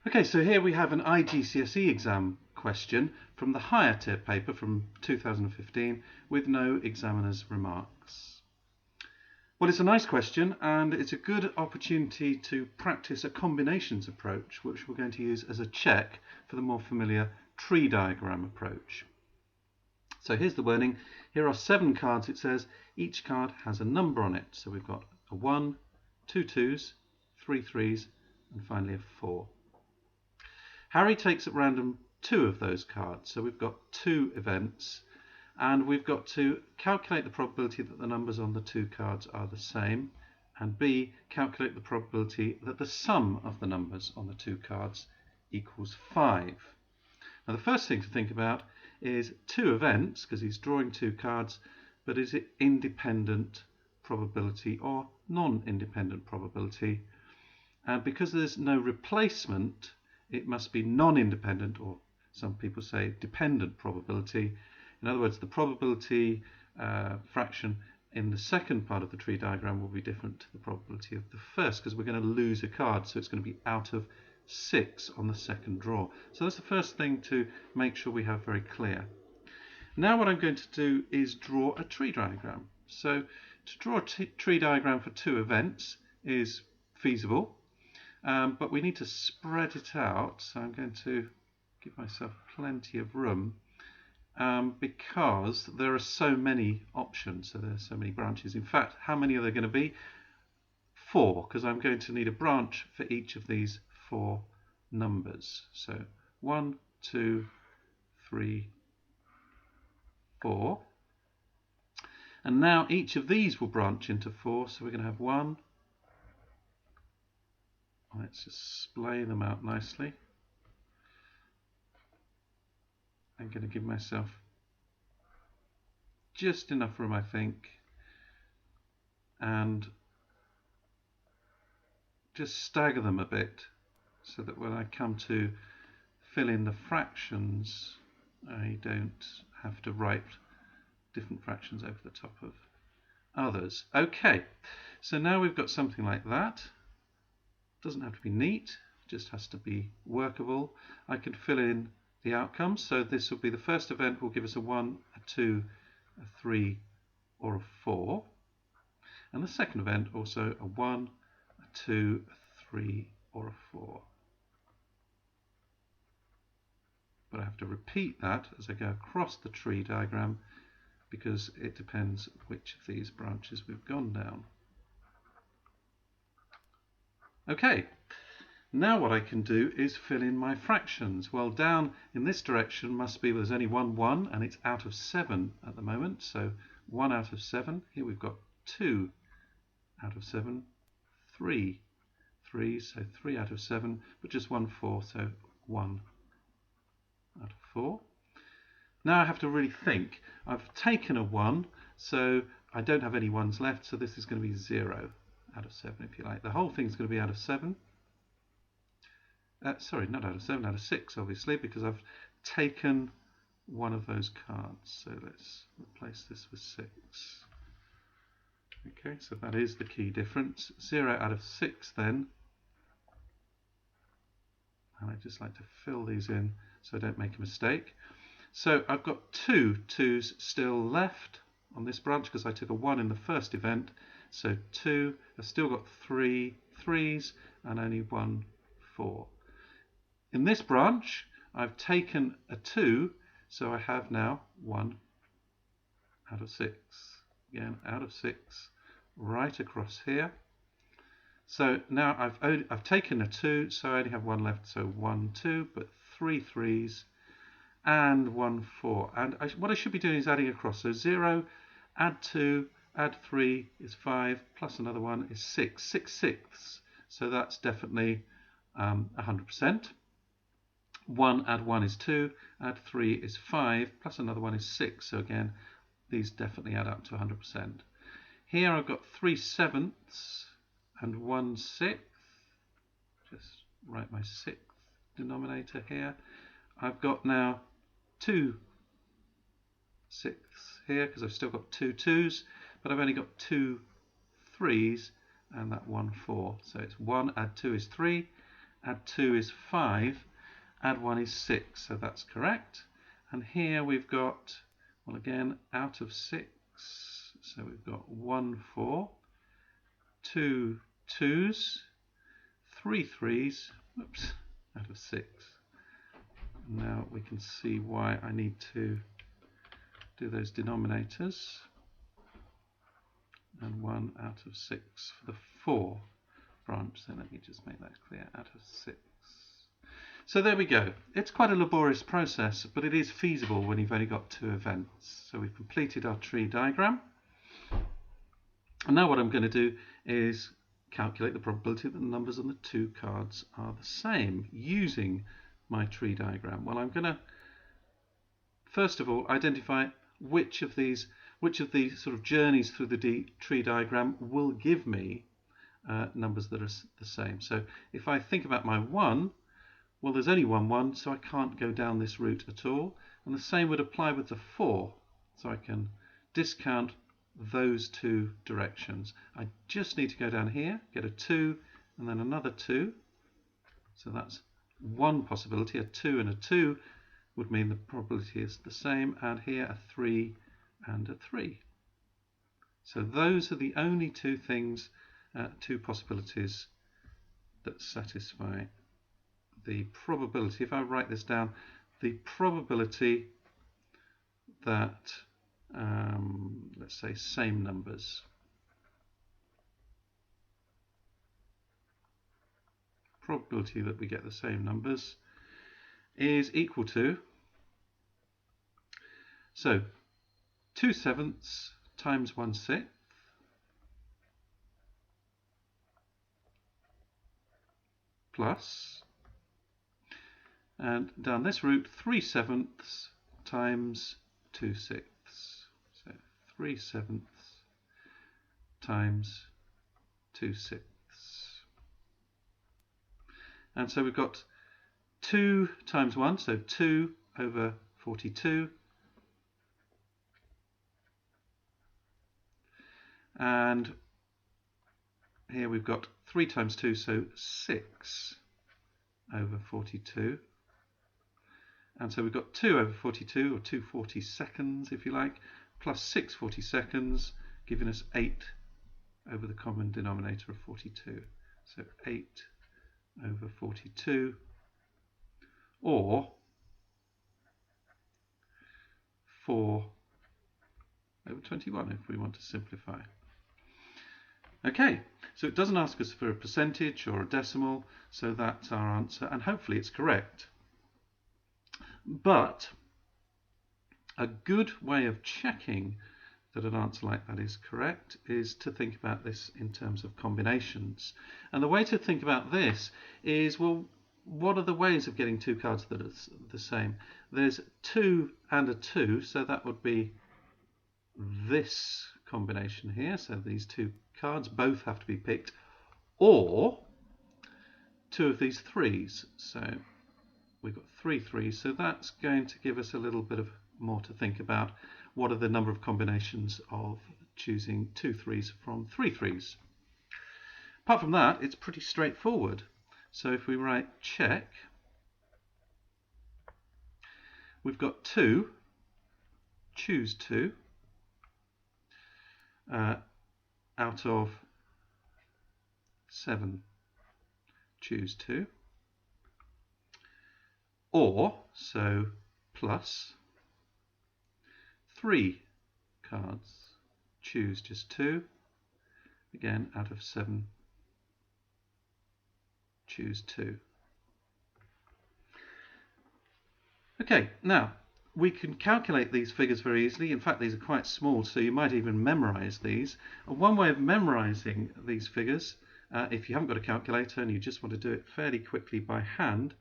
Okay, so here we have an IGCSE exam question from the higher tier paper from 2015 with no examiner's remarks. Well, it's a nice question and it's a good opportunity to practice a combinations approach, which we're going to use as a check for the more familiar tree diagram approach. So here's the wording. Here are 7 cards. It says each card has a number on it. So we've got a 1, 2 2s, 3 3s, and finally a 4. Harry takes at random 2 of those cards, so we've got 2 events, and we've got to calculate the probability that the numbers on the 2 cards are the same, and B, calculate the probability that the sum of the numbers on the 2 cards equals 5. Now the first thing to think about is 2 events, because he's drawing 2 cards, but is it independent probability or non-independent probability? And because there's no replacement, it must be non-independent, or some people say dependent probability. In other words, the probability fraction in the second part of the tree diagram will be different to the probability of the first, because we're going to lose a card, so it's going to be out of 6 on the second draw. So that's the first thing to make sure we have very clear. Now what I'm going to do is draw a tree diagram. So to draw a tree diagram for 2 events is feasible. But we need to spread it out, so I'm going to give myself plenty of room because there are so many options, so there are so many branches. In fact, how many are there going to be? 4, because I'm going to need a branch for each of these 4 numbers. So 1, 2, 3, 4. And now each of these will branch into 4, so we're going to have 1. Let's just splay them out nicely. I'm going to give myself just enough room, I think, and just stagger them a bit so that when I come to fill in the fractions, I don't have to write different fractions over the top of others. Okay, so now we've got something like that. Doesn't have to be neat, just has to be workable. I can fill in the outcomes, so this will be the first event will give us a 1, a 2, a 3 or a 4, and the second event also a 1, a 2, a 3 or a 4. But I have to repeat that as I go across the tree diagram because it depends which of these branches we've gone down. Okay, now what I can do is fill in my fractions. Well, down in this direction must be there's only 1 1 and it's out of 7 at the moment, so 1 out of 7. Here we've got 2 out of 7, 3 3s, so 3 out of 7, but just 1 4, so 1 out of 4. Now I have to really think. I've taken a 1, so I don't have any 1s left, so this is going to be 0 out of 7, if you like. The whole thing's going to be out of 7. Sorry, not out of 7, out of 6, obviously, because I've taken one of those cards. So let's replace this with 6. Okay, so that is the key difference. 0 out of 6 then. And I just like to fill these in so I don't make a mistake. So I've got 2 2s still left on this branch because I took a 1 in the first event. So 2, I've still got 3 3s and only 1 4. In this branch, I've taken a 2, so I have now 1 out of 6. Again, out of 6, right across here. So now I've taken a 2, so I only have 1 left, so 1 2, but 3 3s and 1 4. And what I should be doing is adding across. So 0, add 2, add 3 is 5, plus another 1 is 6, 6 sixths. So that's definitely 100%. 1 add 1 is 2, add 3 is 5, plus another 1 is 6. So again, these definitely add up to 100%. Here I've got 3 sevenths and 1 sixth. Just write my sixth denominator here. I've got now 2 sixths here because I've still got 2 2s, but I've only got 2 3s and that 1 4. So it's 1 add 2 is 3, add 2 is 5, add 1 is 6, so that's correct. And here we've got, well again, out of 6, so we've got 1 4, 2 2s, 3 3s, oops, out of 6. Now we can see why I need to do those denominators. And 1 out of 6 for the 4 branch. So let me just make that clear, out of 6. So there we go. It's quite a laborious process, but it is feasible when you've only got 2 events. So we've completed our tree diagram. And now what I'm going to do is calculate the probability that the numbers on the 2 cards are the same using my tree diagram. Well, I'm going to first of all identify which of these sort of journeys through the tree diagram will give me numbers that are the same. So if I think about my 1, well, there's only 1 1, so I can't go down this route at all. And the same would apply with the 4, so I can discount those 2 directions. I just need to go down here, get a 2, and then another 2. So that's one possibility. A 2 and a 2 would mean the probability is the same, and here a 3 and a 3. So those are the only 2 things, 2 possibilities that satisfy the probability. If I write this down, the probability that, let's say, same numbers. Probability that we get the same numbers is equal to, so 2/7 times 1/6 plus, and down this route, 3/7 times 2/6. So 3/7 times 2/6. And so we've got 2 times 1, so 2 over 42. And here we've got 3 times 2, so 6 over 42. And so we've got 2 over 42, or 2 42nds if you like, plus 6 42nds, giving us 8 over the common denominator of 42. So 8 over 42, or 4 over 21 if we want to simplify. Okay, so it doesn't ask us for a percentage or a decimal, so that's our answer, and hopefully it's correct. But a good way of checking that an answer like that is correct is to think about this in terms of combinations. And the way to think about this is, well, what are the ways of getting 2 cards that are the same? There's 2 and a 2, so that would be this combination here. So these 2 cards both have to be picked, or 2 of these 3s. So we've got 3 3s, so that's going to give us a little bit of more to think about. What are the number of combinations of choosing 2 3s from 3 3s? Apart from that, it's pretty straightforward. So if we write check, we've got 2, choose 2, out of 7, choose 2, or, so plus 3 cards, choose just 2, again out of 7, choose 2. Okay, now we can calculate these figures very easily. In fact, these are quite small, so you might even memorize these. And one way of memorizing these figures, if you haven't got a calculator and you just want to do it fairly quickly by hand,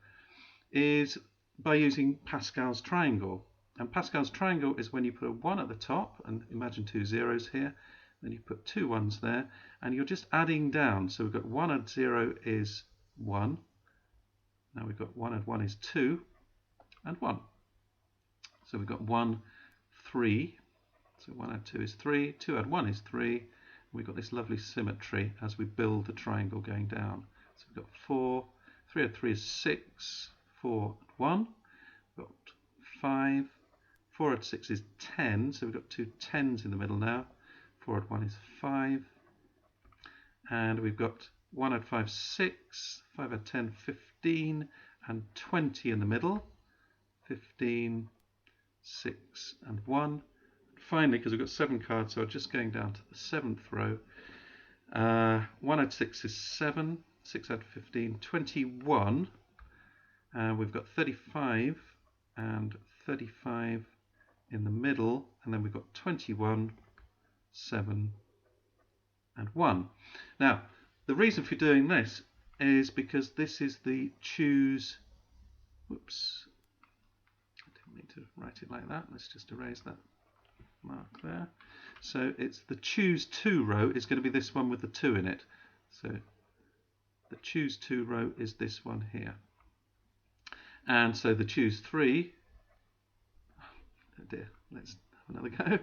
is by using Pascal's triangle. And Pascal's triangle is when you put a 1 at the top, and imagine 2 zeros here, then you put 2 1s there, and you're just adding down. So we've got 1 add 0 is 1. Now we've got 1 add 1 is 2, and 1. So we've got 1, 3. So 1 add 2 is 3, 2 add 1 is 3. We've got this lovely symmetry as we build the triangle going down. So we've got 4, 3 add 3 is 6, 4 add 1, we've got 5, 4 add 6 is 10, so we've got two 10s in the middle now. 4 add 1 is 5, and we've got 1 add 5, 6, 5 add 10, 15, and 20 in the middle. 15, 6, and 1. Finally, because we've got 7 cards, so I'm just going down to the 7th row. 1 add 6 is 7, 6 add 15, 21. We've got 35 and 35 in the middle, and then we've got 21, 7, and 1. Now, the reason for doing this is because this is the choose. Whoops. I didn't need to write it like that. Let's just erase that mark there. So it's the choose 2 row is going to be this one with the 2 in it. So the choose 2 row is this one here. And so the choose 3, oh dear, let's have another go.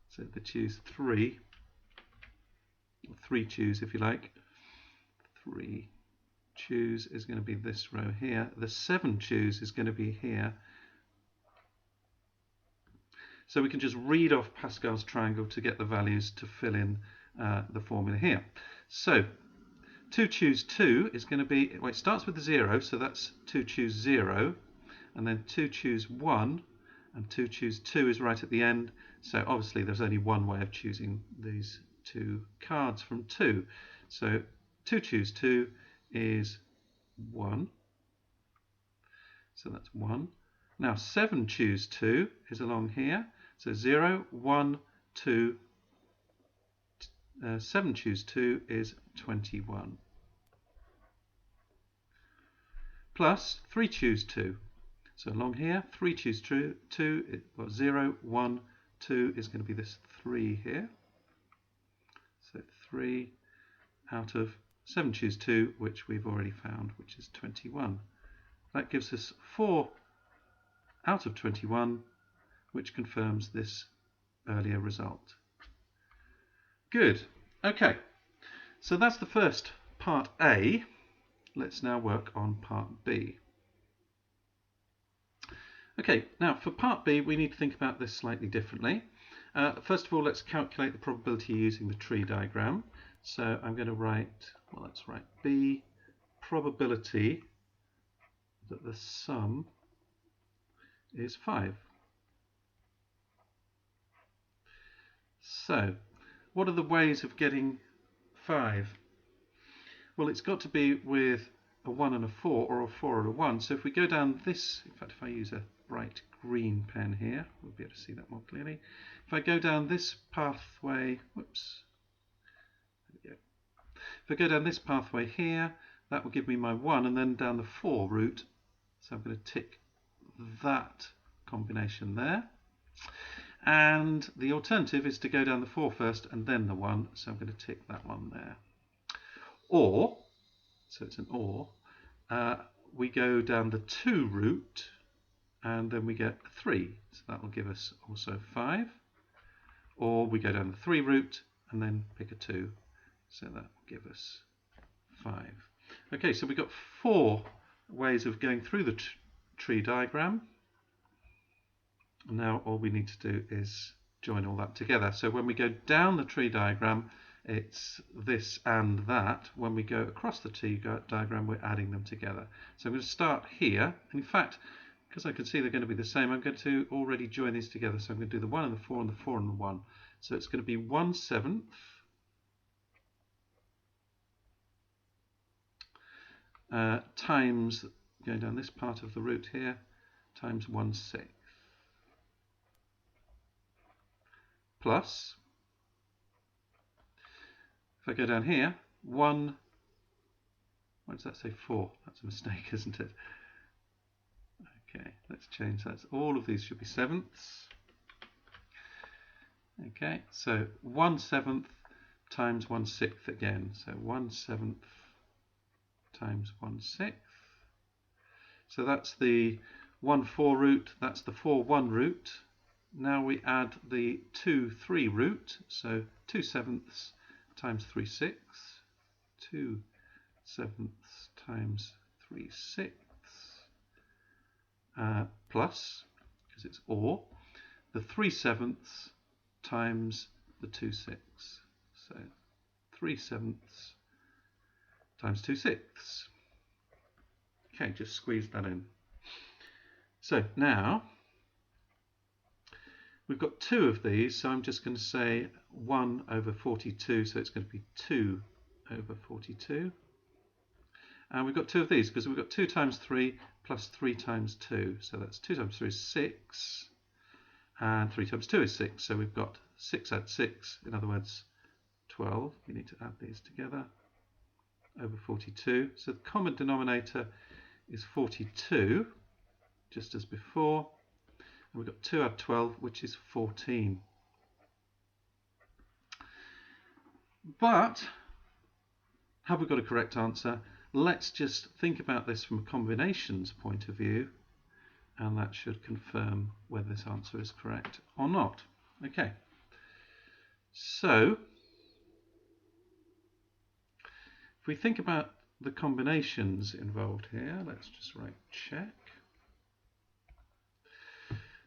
So the choose 3, or 3 choose if you like, 3 choose is going to be this row here. The 7 choose is going to be here. So we can just read off Pascal's triangle to get the values to fill in the formula here. So 2 choose 2 is going to be, well, it starts with the 0, so that's 2 choose 0, and then 2 choose 1, and 2 choose 2 is right at the end. So obviously there's only one way of choosing these 2 cards from 2. So 2 choose 2 is 1. So that's 1. Now 7 choose 2 is along here. So 0, 1, 2, 7 choose 2 is 21. Plus 3 choose 2. So along here, 3 choose 2, 0, 1, 2 is going to be this 3 here. So 3 out of 7 choose 2, which we've already found, which is 21. That gives us 4 out of 21, which confirms this earlier result. Good. Okay, so that's the first part A. Let's now work on part B. Okay, now for part B we need to think about this slightly differently. First of all, let's calculate the probability using the tree diagram. So I'm going to write, well, let's write B, probability that the sum is 5. So, what are the ways of getting 5? Well, it's got to be with a 1 and a 4, or a 4 and a 1. So if we go down this, in fact, if I use a bright green pen here, we'll be able to see that more clearly. If I go down this pathway, whoops, there we go. If I go down this pathway here, that will give me my 1, and then down the 4 route. So I'm going to tick that combination there. And the alternative is to go down the 4 first and then the 1, so I'm going to tick that one there. Or, so it's an or, we go down the 2 route and then we get 3, so that will give us also 5. Or we go down the 3 route and then pick a 2, so that will give us 5. Okay, so we've got 4 ways of going through the tree diagram. Now all we need to do is join all that together. So when we go down the tree diagram, it's this and that. When we go across the tree diagram, we're adding them together. So I'm going to start here. And in fact, because I can see they're going to be the same, I'm going to already join these together. So I'm going to do the 1 and the 4 and the 4 and the 1. So it's going to be 1/7 times, going down this part of the route here, times 1/6. Plus, if I go down here, 1, why does that say 4? That's a mistake, isn't it? Okay, let's change that. All of these should be sevenths. Okay, so 1/7 times 1/6 again. So 1/7 times 1/6. So that's the 1/4 route, that's the 4/1 route. Now we add the 2/3 route, so 2/7 times 3/6, 2 sevenths times 3/6 plus, because it's or, the 3/7 times the 2/6. So 3/7 times 2/6. Okay, just squeeze that in. So now we've got two of these, so I'm just going to say 1 over 42, so it's going to be 2 over 42. And we've got two of these because we've got 2 times 3 plus 3 times 2. So that's 2 times 3 is 6, and 3 times 2 is 6. So we've got 6 add 6, in other words 12. We need to add these together, over 42. So the common denominator is 42, just as before. And we've got 2 add 12, which is 14. But have we got a correct answer? Let's just think about this from a combinations point of view, and that should confirm whether this answer is correct or not. Okay, so if we think about the combinations involved here, let's just write check.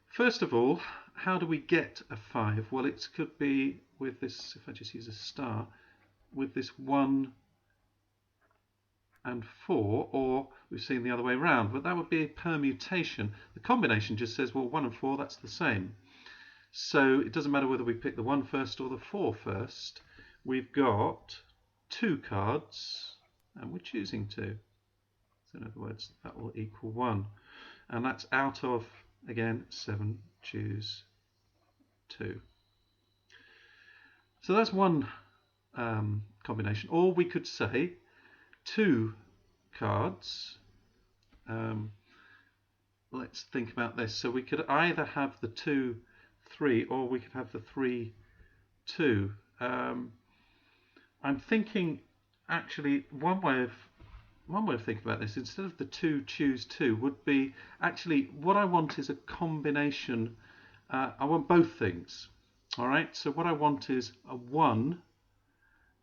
First of all, how do we get a 5? Well, it could be with this, if I just use a star, with this 1 and 4, or we've seen the other way around, but that would be a permutation. The combination just says, well, 1 and 4, that's the same. So it doesn't matter whether we pick the 1 first or the 4 first. We've got 2 cards, and we're choosing 2. So in other words, that will equal 1. And that's out of, again, 7, choose 2. So that's one combination. Or we could say 2 cards. Let's think about this. So we could either have the 2, 3, or we could have the 3, 2. I'm thinking, actually, one way of thinking about this, instead of the 2, choose 2, would be, actually, what I want is a combination. I want both things. All right. So what I want is a 1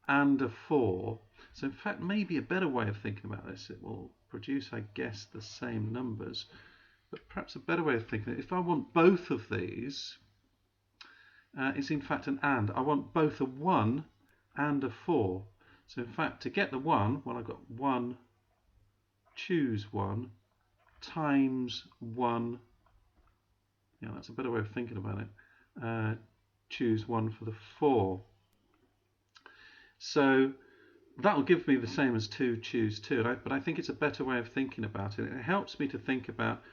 and a 4. So in fact, maybe a better way of thinking about this, it will produce, I guess, the same numbers, but perhaps a better way of thinking, if I want both of these, it's in fact an and. I want both a 1 and a 4. So in fact, to get the 1, well, I've got 1, choose 1, times 1, yeah, that's a better way of thinking about it, choose 1 for the 4. So that will give me the same as 2, choose 2, but I think it's a better way of thinking about it. It helps me to think about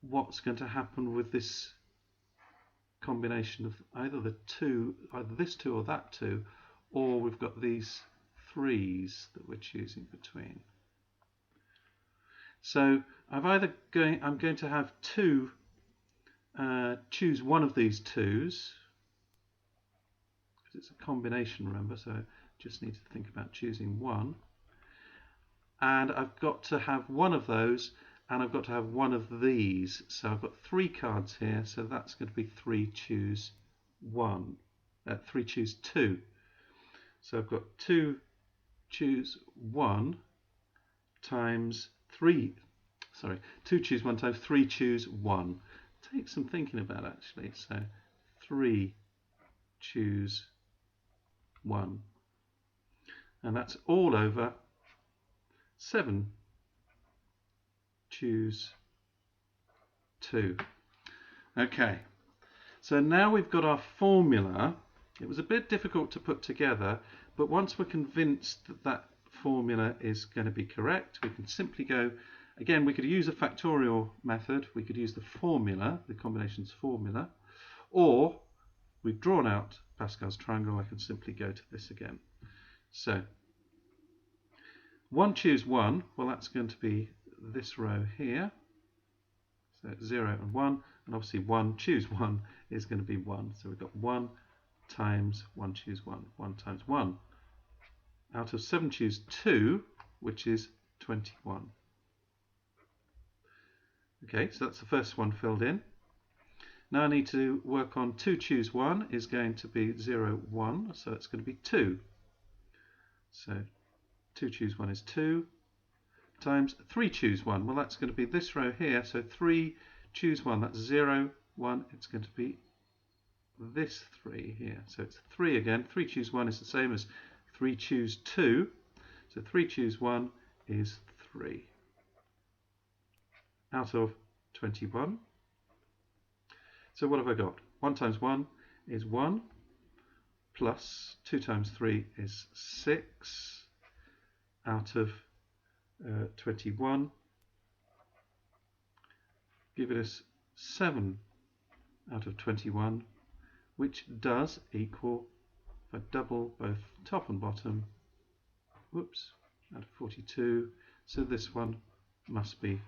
what's going to happen with this combination of either this 2 or that 2, or we've got these 3s that we're choosing between. So I'm going to have 2, choose one of these 2s, because it's a combination, remember, so just need to think about choosing 1. And I've got to have one of those, and I've got to have one of these. So I've got 3 cards here, so that's going to be 3, choose 1. 3, choose 2. So I've got 2, choose 1 times 3. Sorry, 2, choose 1 times 3, choose 1. Take some thinking about, actually. So 3, choose 1. And that's all over 7, choose 2. Okay, so now we've got our formula. It was a bit difficult to put together, but once we're convinced that that formula is going to be correct, we can simply go, again, we could use a factorial method, we could use the formula, the combinations formula, or we've drawn out Pascal's triangle, I can simply go to this again. So 1, choose 1, well, that's going to be this row here. So 0 and 1, and obviously 1, choose 1 is going to be 1. So we've got 1 times 1, choose 1, 1 times 1. Out of 7, choose 2, which is 21. Okay, so that's the first one filled in. Now I need to work on 2, choose 1 is going to be 0, 1, so it's going to be 2. So 2 choose 1 is 2, times 3 choose 1. Well, that's going to be this row here, so 3 choose 1, that's 0, 1, it's going to be this 3 here. So it's 3 again. 3 choose 1 is the same as 3 choose 2. So 3 choose 1 is 3 out of 21. So what have I got? 1 times 1 is 1, plus 2 times 3 is 6 out of 21, giving us 7 out of 21, which does equal, if I double both top and bottom, whoops, out of 42, so this one must be